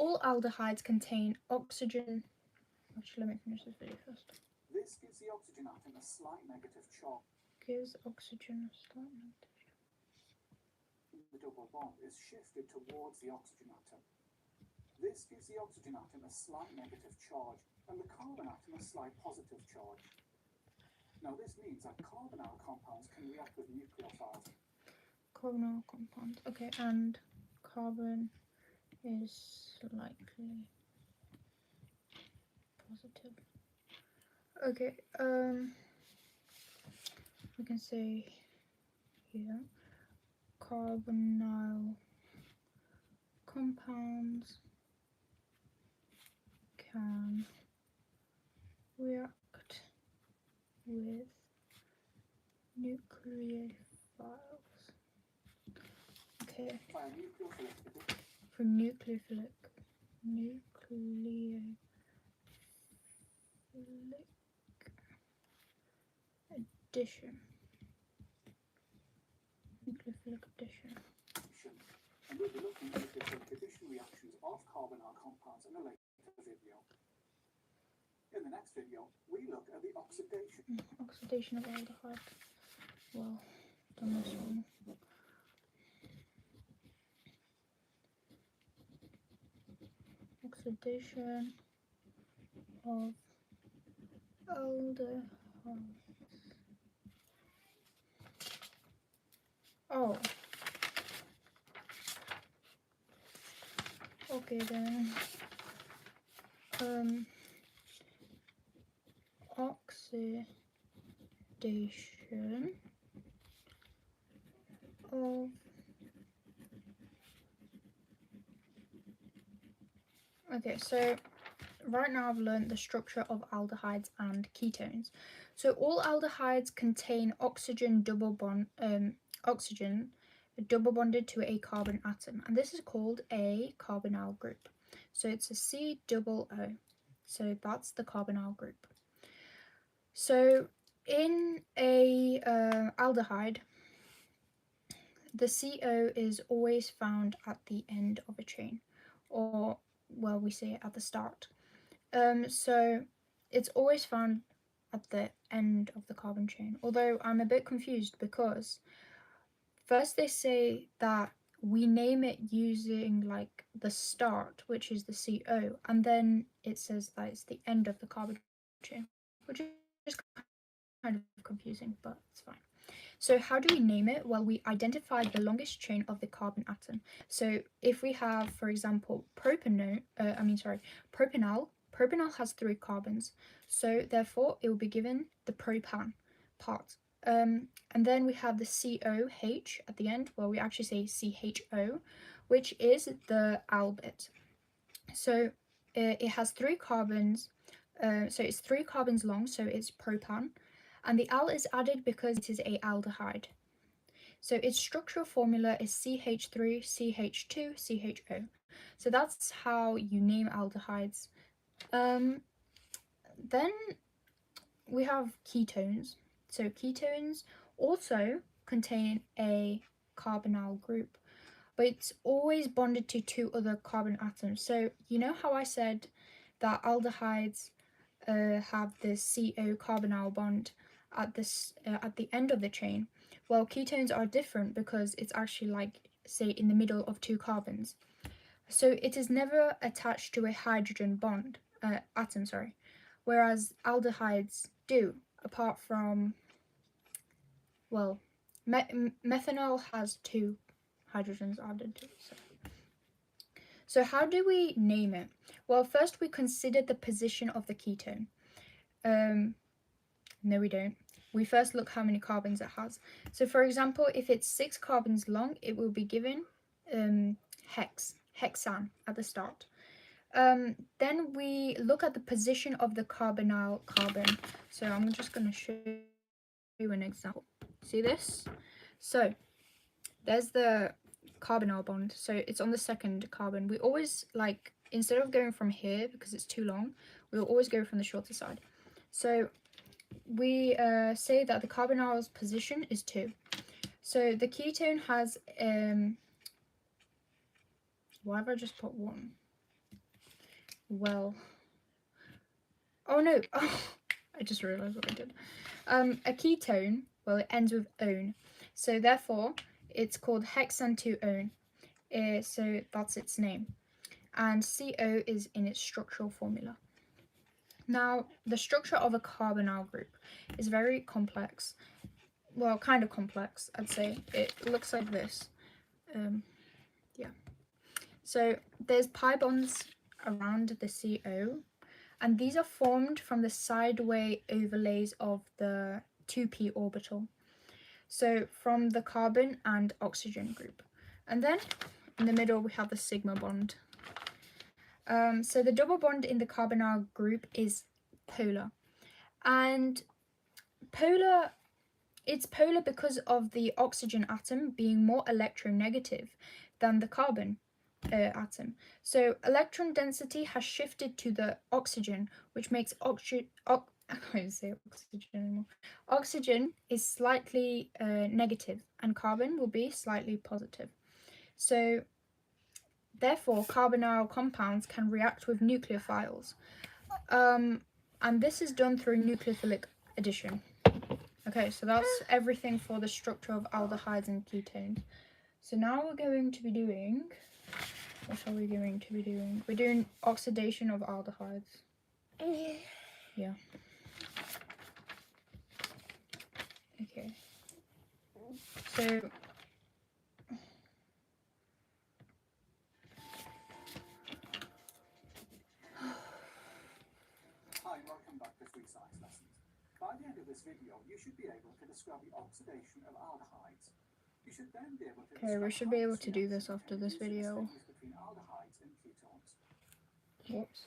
all aldehydes contain oxygen. Actually, let me finish this video first. This gives the oxygen atom a slight negative charge. Gives oxygen a slight negative. The double bond is shifted towards the oxygen atom. This gives the oxygen atom a slight negative charge and the carbon atom a slight positive charge. Now this means that carbonyl compounds can react with nucleophiles. Carbonyl compounds. Okay, and carbon is slightly positive. Okay, we can say here carbonyl compounds can react with nucleophiles. Okay. For nucleophilic addition. Nucleophilic addition. And we'll be looking at nucleophilic addition reactions of carbonyl compounds in a later video. In the next video, we look at the oxidation. Oxidation of aldehyde. Well, done this one. Oxidation of aldehydes. Oh. Okay then. Oxidation of okay, so right now I've learned the structure of aldehydes and ketones. So all aldehydes contain oxygen double bonded to a carbon atom, and this is called a carbonyl group. So it's a COO. So that's the carbonyl group. So in a aldehyde, the CO is always found at the end of a chain, or well, we say it at the start. So it's always found at the end of the carbon chain, although I'm a bit confused because first they say that we name it using like the start, which is the CO, and then it says that it's the end of the carbon chain, which is kind of confusing, but it's fine. So how do we name it? Well, we identify the longest chain of the carbon atom. So if we have, for example, propanol, propanol has 3 carbons. So therefore, it will be given the propan part. And then we have the COH at the end. Well, we actually say CHO, which is the al bit. So it has 3 carbons. So it's 3 carbons long, so it's propan. And the al is added because it is a aldehyde. So its structural formula is CH3, CH2, CHO. So that's how you name aldehydes. Then we have ketones. So ketones also contain a carbonyl group, but it's always bonded to 2 other carbon atoms. So you know how I said that aldehydes have the CO carbonyl bond at the end of the chain? Well, ketones are different because it's actually like, say, in the middle of 2 carbons. So it is never attached to a hydrogen bond atom, whereas aldehydes do, apart from, well, methanol has 2 hydrogens added to it. So how do we name it? Well, first we consider the position of the ketone. No, we don't. We first look how many carbons it has. So for example, if it's 6 carbons long, it will be given hexane at the start. Then we look at the position of the carbonyl carbon. So I'm just going to show you an example. See this? So there's the carbonyl bond. So it's on the second carbon. We always, like, instead of going from here because it's too long, we'll always go from the shorter side. So we say that the carbonyl's position is 2. So the ketone has why have I just put 1? well. Oh no! Oh, I just realised what I did. A ketone, well, it ends with -one, so therefore it's called hexane-2-one. So that's its name, and CO is in its structural formula. Now, the structure of a carbonyl group is very complex. Well, kind of complex, I'd say. It looks like this. Yeah. So there's pi bonds around the CO, and these are formed from the sideway overlays of the 2p orbital. So from the carbon and oxygen group. And then in the middle we have the sigma bond. So the double bond in the carbonyl group is polar. And it's polar because of the oxygen atom being more electronegative than the carbon atom. So electron density has shifted to the oxygen, which makes I can't even say oxygen anymore. Oxygen is slightly negative, and carbon will be slightly positive. So therefore, carbonyl compounds can react with nucleophiles. And this is done through nucleophilic addition. Okay, so that's everything for the structure of aldehydes and ketones. So now we're going to be doing... What are we going to be doing? We're doing oxidation of aldehydes. Yeah. Okay. So... Hi, welcome back to Free Science Lessons. By the end of this video, you should be able to describe the oxidation of aldehydes. You should then be able to Okay, we should be able to do this after this video. between aldehydes and ketones. Whoops.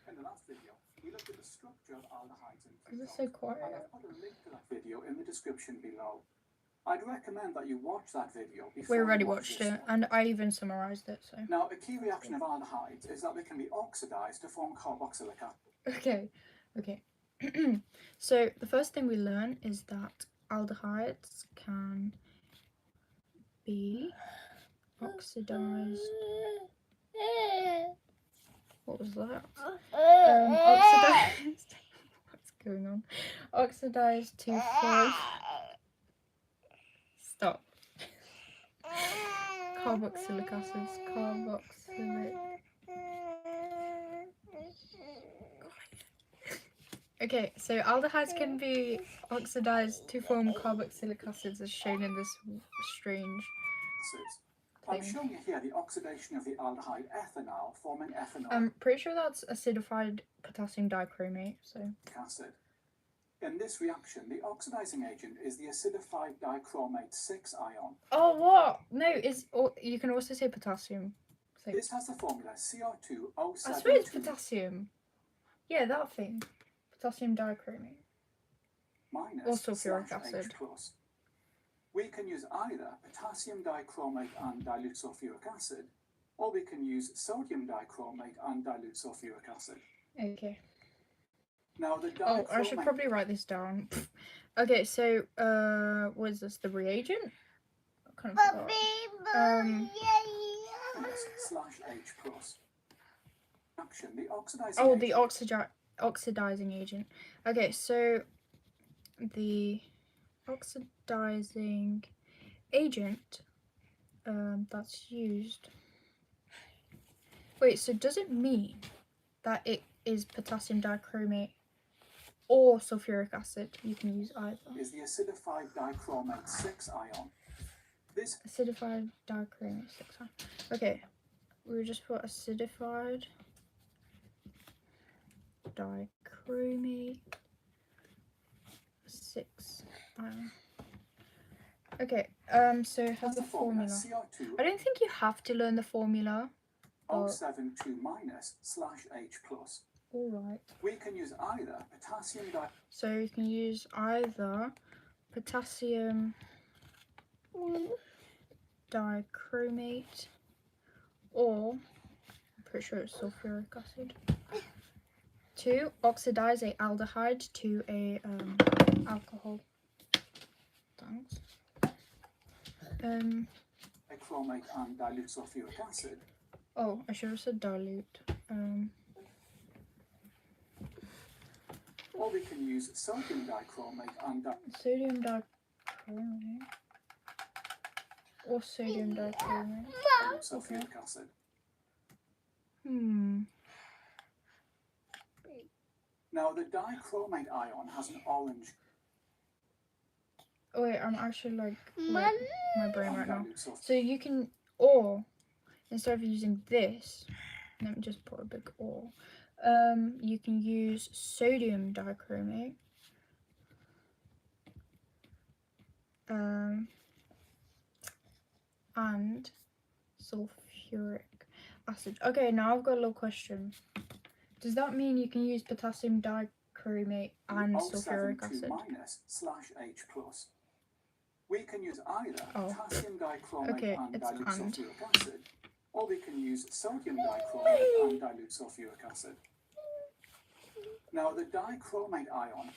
In the last video, we looked at the structure of aldehydes and Is ketones. it so And quiet? I've put a link to that video in the description below. I'd recommend that you watch that video before We already you watch watched this it, one. and I even summarised it, so... Now, a key reaction of aldehydes is that they can be oxidized to form carboxylic acid. Okay. So the first thing we learn is that aldehydes can be oxidized. What was that? Oxidized. What's going on? Oxidized to form. Stop. Carboxylic acids. Carboxylic. Okay, so aldehydes can be oxidized to form carboxylic acids as shown in this strange Acids. I'm thing. showing you here the oxidation of the aldehyde ethanol forming ethanol I'm pretty sure that's acidified potassium dichromate, so... acid. In this reaction, the oxidizing agent is the acidified dichromate 6 ion. Oh, what? No, you can also say potassium. So, This has the formula CO2O72. I swear it's potassium. Yeah, that thing. Potassium dichromate. minus Or sulfuric slash acid. H plus. We can use either potassium dichromate and dilute sulfuric acid, or we can use sodium dichromate and dilute sulfuric acid. Okay. Now the Oh, I should probably write this down. Okay, so, what is this? The reagent? I kind of forgot. slash H plus. Action, the oxidizing Oh, agent. the oxidizing agent. Okay, so the oxidizing agent that's used. Wait, so does it mean that it is potassium dichromate or sulfuric acid? You can use either. Is the acidified dichromate 6 ion. This Acidified dichromate 6 ion. Okay, we'll just put acidified dichromate 6 ion. Okay, so it has a formula. CO2 I don't think you have to learn the formula. O72 minus slash H plus. Alright. We can use either potassium So you can use either potassium dichromate or, I'm pretty sure it's sulfuric acid, to oxidize a aldehyde to a alcohol. Thanks. dichromate and dilute sulfuric acid. Oh, I should have said dilute. or we can use sodium dichromate and Sodium dichromate. Or sodium dichromate. sulfuric acid. Now the dichromate ion has an orange Oh wait, I'm actually like my brain right now. dilute sulfur. So you can, or instead of using this, let me just put a big or. You can use sodium dichromate. And sulfuric acid. Okay, now I've got a little question. Does that mean you can use potassium dichromate and sulfuric acid? -H+. We can use either Oh. potassium dichromate Okay, and it's dilute and. sulfuric acid, or we can use sodium dichromate and dilute sulfuric acid. Now the dichromate ion.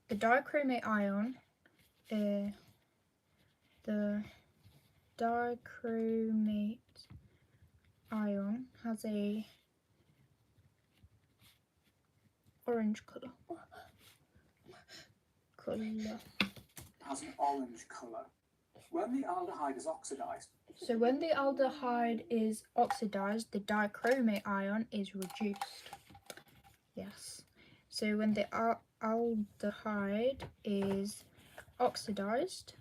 The dichromate ion, has a orange colour. Has an orange colour. When the aldehyde is oxidized. So when the aldehyde is oxidized, the dichromate ion is reduced. Yes. So when the aldehyde is oxidized,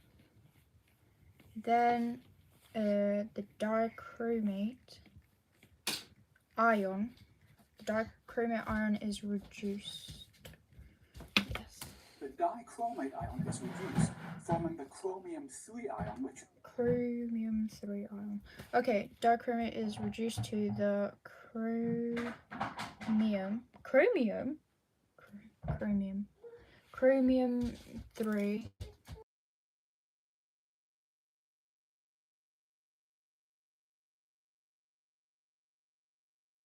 then the dichromate ion is reduced. Yes. The dichromate ion is reduced, forming the chromium 3 ion, which chromium 3 ion. Okay, dichromate is reduced to the chromium 3